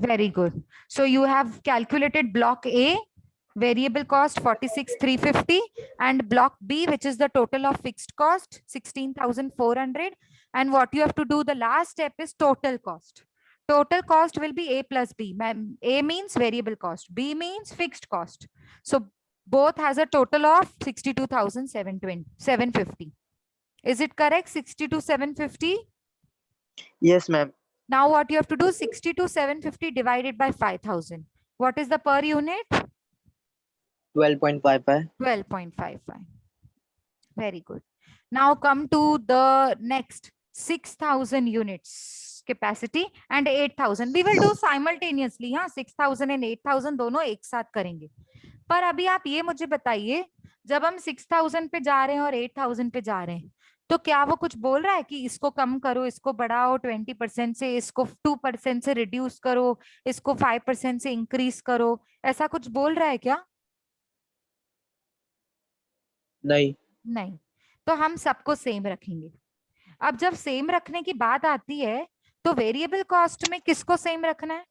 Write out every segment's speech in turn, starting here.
Very good. So you have calculated block A, variable cost 46,350, and block B, which is the total of fixed cost 16,400. And what you have to do, the last step is total cost. Total cost will be A plus B. A means variable cost, B means fixed cost. So both has a total of 62,750. Is it correct? 62,750. Yes, ma'am. Now what you have to do, 62,750 divided by 5,000. What is the per unit? 12.55. 12.55. Very good. Now come to the next 6,000 units capacity and 8,000. We will do simultaneously. हाँ, 6,000 and 8,000 दोनों एक साथ करेंगे. पर अभी आप ये मुझे बताइए, जब हम 6,000 पे जा रहे हैं और 8,000 पे जा रहे हैं, तो क्या वो कुछ बोल रहा है कि इसको कम करो, इसको बढ़ाओ 20% से, इसको 2% से रिड्यूस करो, इसको 5% से इंक्रीज करो, ऐसा कुछ बोल रहा है क्या? नहीं। नहीं. तो हम सबको सेम रखेंगे. अब जब सेम रखने की बात आती है, तो वेरिएबल कॉस्ट में किसको सेम रखना है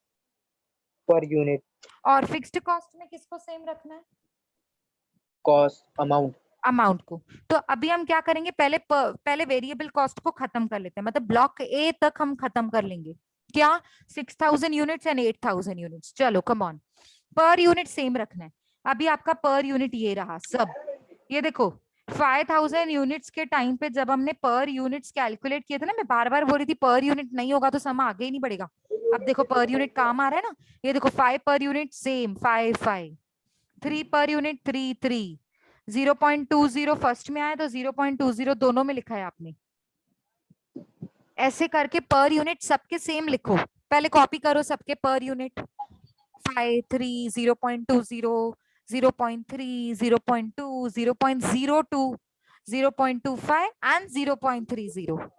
पर यूनिट और फिक्स्ड कॉस्ट में किसको सेम रखना है? Cost amount. अमाउंट को. तो अभी हम क्या करेंगे, पहले वेरिएबल कॉस्ट को खत्म कर लेते हैं, मतलब ब्लॉक ए तक हम खत्म कर लेंगे. क्या? 6,000 यूनिट्स एंड 8,000 यूनिट्स. चलो कम ऑन, पर यूनिट सेम रखना है. अभी आपका पर यूनिट ये रहा सब. ये देखो 5,000 यूनिट्स के टाइम पे जब हमने पर यूनिट्स कैलकुलेट किए थे ना, मैं बार बार बोल रही थी पर यूनिट नहीं होगा तो सम आगे ही नहीं बढ़ेगा. अब देखो पर यूनिट काम आ रहा है ना. ये देखो 5 पर unit same 5 5, 3 per unit 3 3, 0.20 first में आया तो 0.20 दोनों में लिखा है आपने. ऐसे करके पर यूनिट सबके सेम लिखो. पहले कॉपी करो सबके पर यूनिट. 5 3 0.20, 0.3, 0.2, 0.02, 0.25 एंड 0.30.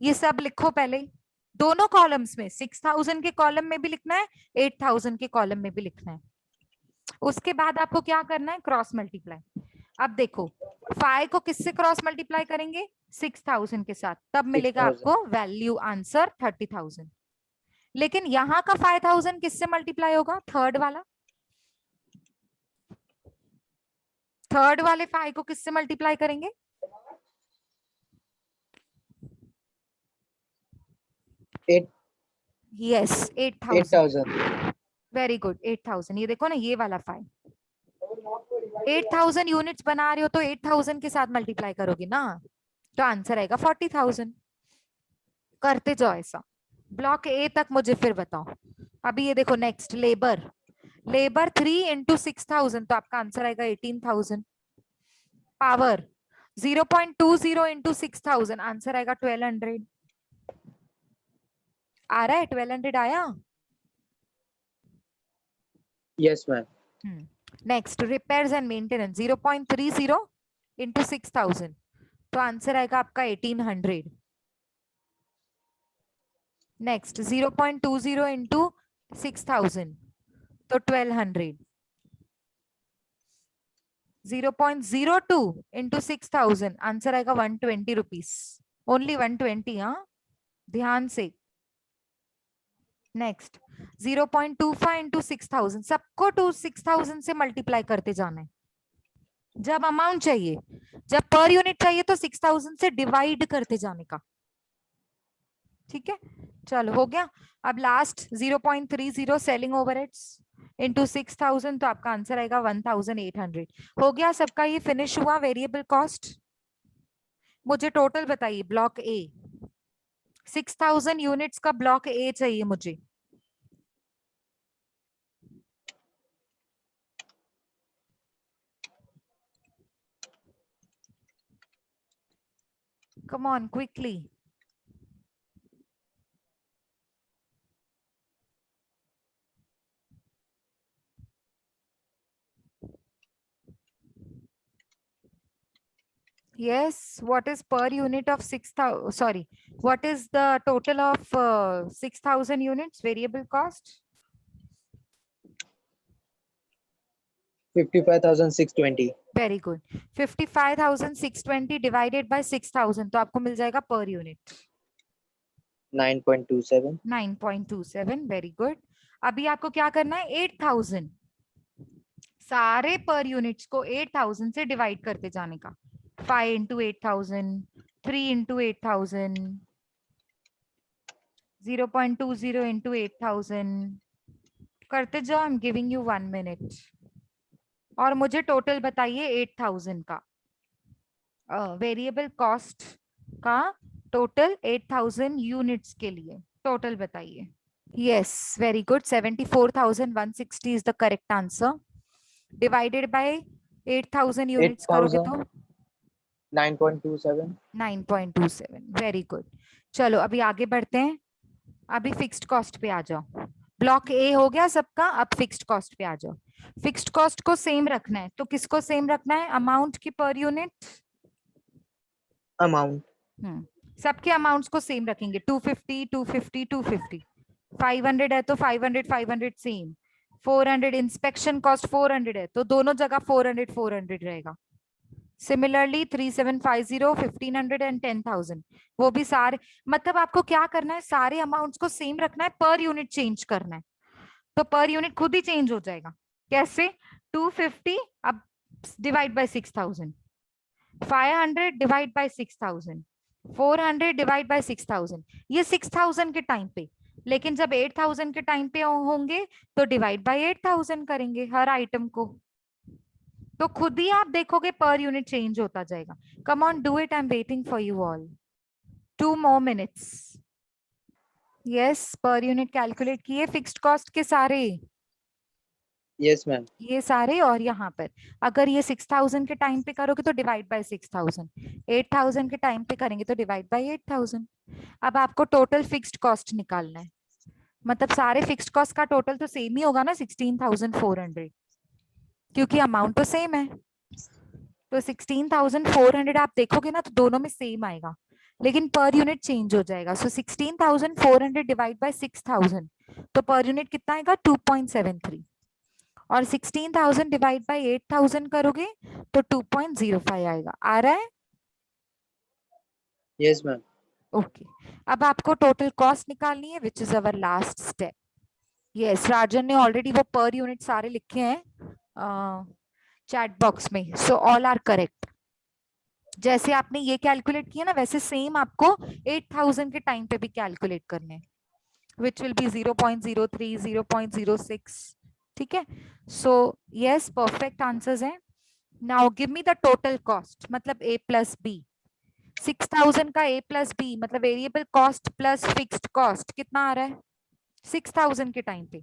ये सब लिखो पहले दोनों कॉलम्स में. 6,000 के कॉलम में भी लिखना है, 8,000 के कॉलम में भी लिखना है. उसके बाद आपको क्या करना है, क्रॉस मल्टीप्लाई. अब देखो 5 को किससे क्रॉस मल्टीप्लाई करेंगे? 6,000 के साथ, तब मिलेगा 6,000। आपको वैल्यू आंसर 30,000. लेकिन यहाँ का 5,000 किससे मल्टीप्लाई होगा? थर्ड वाला. थर्ड वाले 5 को किससे मल्टीप्लाई करेंगे? यस 8,000. Very good 8,000. ये देखो ना, ये वाला 5. 8,000 यूनिट्स बना रहे हो तो 8,000 के साथ मल्टीप्लाई करोगे ना, तो आंसर आएगा 40,000. करते जाओ ऐसा. ब्लॉक ए तक मुझे फिर बताओ. अभी ये देखो नेक्स्ट लेबर. लेबर 3 इंटू 6,000 तो आपका आंसर आएगा 18,000. पावर 0.20 इंटू 6,000 आंसर आएगा 1,200. आ रहा है? 1,200 आया? Yes ma'am. Next repairs and maintenance 0.30 into 6,000 तो आंसर आएगा आपका 1,800. नेक्स्ट 0.20 इंटू 6,000 तो 1,200. 0.02 इंटू 6,000 आंसर आएगा 120 रुपीज. ओनली 120. हाँ, ध्यान से. नेक्स्ट 0.25 इंटू 6,000, सबको 6,000 से मल्टीप्लाई करते जाना है. जब अमाउंट चाहिए, जब पर यूनिट चाहिए तो 6,000 से डिवाइड करते जाने का. ठीक है, चलो हो गया. अब लास्ट 0.30 सेलिंग ओवरहेड्स इंटू 6,000 तो आपका आंसर आएगा 1,800. हो गया सबका, ये फिनिश हुआ वेरिएबल कॉस्ट. मुझे टोटल बताइए ब्लॉक ए. 6,000 यूनिट्स का ब्लॉक ए चाहिए मुझे. Come on, quickly. Yes, what is per unit of 6,000? Sorry, what is the total of 6,000 units variable cost? 55,620. Very good. 55,620 divided by 6,000 तो आपको मिल जाएगा per unit. 9.27. 9.27, very good. अभी आपको क्या करना है, 8000 सारे पर यूनिट्स को 8000 से डिवाइड करते जाने का। 5 इंटू 8000, 3 इंटू 8000, 0.20 इंटू 8000 करते जाओ। I am giving you 1 minute. और मुझे टोटल बताइए 8000 का, वेरिएबल कॉस्ट का टोटल 8000 यूनिट्स के लिए टोटल बताइए। Yes, very good. 74,160 is the correct answer. Divided by 8000 units करोगे 8,000. तो 9.27. 9.27, वेरी गुड। चलो अभी आगे बढ़ते हैं। अभी फिक्स्ड कॉस्ट पे आ जाओ। ब्लॉक ए हो गया सबका, अब फिक्स्ड कॉस्ट पे आ जाओ। फिक्स्ड कॉस्ट को सेम रखना है, तो किसको सेम रखना है, अमाउंट की पर यूनिट। Amount. सबके अमाउंट्स को सेम रखेंगे। 250, 250, 250। 500 है तो 500, 500 सेम। 400 इंस्पेक्शन कॉस्ट 400 है तो दोनों जगह 400, 400 रहेगा। सिमिलरली 3750, 1500 एंड 10,000, वो भी सारे, मतलब आपको क्या करना है, सारे अमाउंट्स को सेम रखना है, पर यूनिट चेंज करना है। तो पर यूनिट खुद ही चेंज हो जाएगा। कैसे, 250 अब divide by 6000, 500 divide by 6000, 400 divide by 6000, ये 6000 के टाइम पे। लेकिन जब 8000 के टाइम पे होंगे तो डिवाइड बाय 8000 करेंगे हर आइटम को। तो खुद ही आप देखोगे पर यूनिट चेंज होता जाएगा। Come on, do it, I am waiting for you all. 2 more minutes। Yes, per unit calculate किए फिक्स्ड कॉस्ट के सारे, Yes, ma'am. ये सारे। और यहाँ पर अगर ये 6000 के टाइम पे करोगे तो डिवाइड बाय 6000, 8000 के टाइम पे करेंगे तो डिवाइड बाय 8000। अब आपको टोटल फिक्स्ड कॉस्ट निकालना है, मतलब सारे फिक्स्ड कॉस्ट का टोटल तो सेम ही होगा ना, 16,400, क्योंकि अमाउंट तो सेम है। तो 16,400 आप देखोगे ना तो दोनों में सेम आएगा, लेकिन पर यूनिट चेंज हो जाएगा। सो 16,400 डिवाइड बाय 6000, तो पर यूनिट कितना आएगा, 2.73। और 16,000 डिवाइड बाय 8000 करोगे तो 2.05 आएगा। आ रहा है? Yes, ma'am. ओके। अब आपको टोटल कॉस्ट निकालनी है, which is our last step. Yes, Rajan ने ऑलरेडी वो पर यूनिट सारे लिखे हैं चैट बॉक्स में। So all are correct. जैसे आपने ये कैलकुलेट किया ना, वैसे सेम आपको 8000 के टाइम पे भी कैलकुलेट करने हैं, विच विल बी 0.03, 0.06। ठीक है, सो यस, परफेक्ट आंसर्स हैं। Now give me the total cost, मतलब ए प्लस बी। 6000 का ए प्लस बी मतलब variable cost plus fixed cost कितना आ रहा है 6000 के टाइम पे।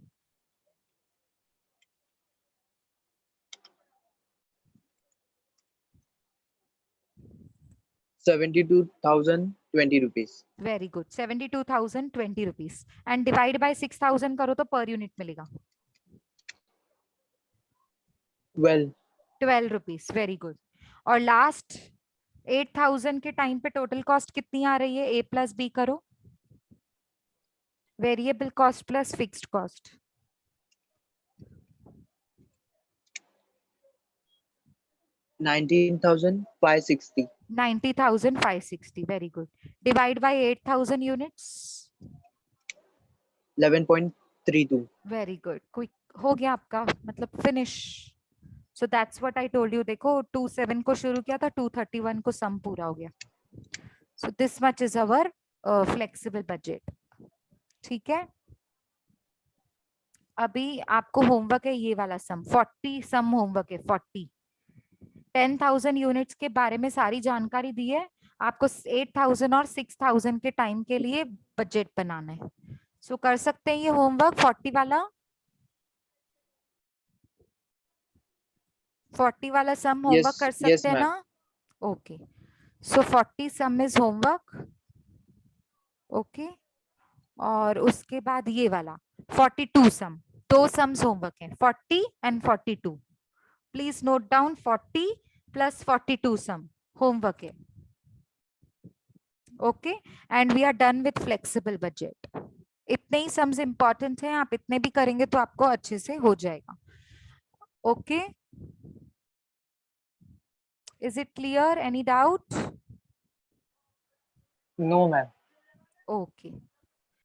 72,020 rupees. Very good, 72,020 rupees. And divide by 6000 करो तो पर यूनिट मिलेगा 12. 12 रुपीज। Very good. और लास्ट 8000 के टाइम पे टोटल कॉस्ट कितनी आ रही है, ए प्लस बी करो, variable cost plus fixed cost. 19,560. 90,560, very good. Divide by 8000 units. 11.32. Very good, quick हो गया आपका, मतलब finish. So that's what I told you. देखो 27 को शुरू किया था, 231 को सम पूरा हो गया। So this much is our flexible budget. ठीक है, अभी आपको होमवर्क है ये वाला सम, 40 सम होमवर्क है। 40 10,000 यूनिट्स के बारे में सारी जानकारी दी है आपको। 8000 और 6000 के टाइम के लिए बजट बनाना है। सो कर सकते हैं ये होमवर्क 40 वाला। 40 वाला सम होमवर्क कर Yes, सकते हैं ma'am. ना? Okay, so 40 some is homework. Okay, और उसके बाद ये वाला 42 सम, दो सम्स होमवर्क है, 40 and 42। Please note down 40 plus 42 sum homework है। Okay, and we are done with flexible budget. इतने ही सम्स इंपॉर्टेंट हैं, आप इतने भी करेंगे तो आपको अच्छे से हो जाएगा। Okay, is it clear? Any doubt? No, ma'am. Okay,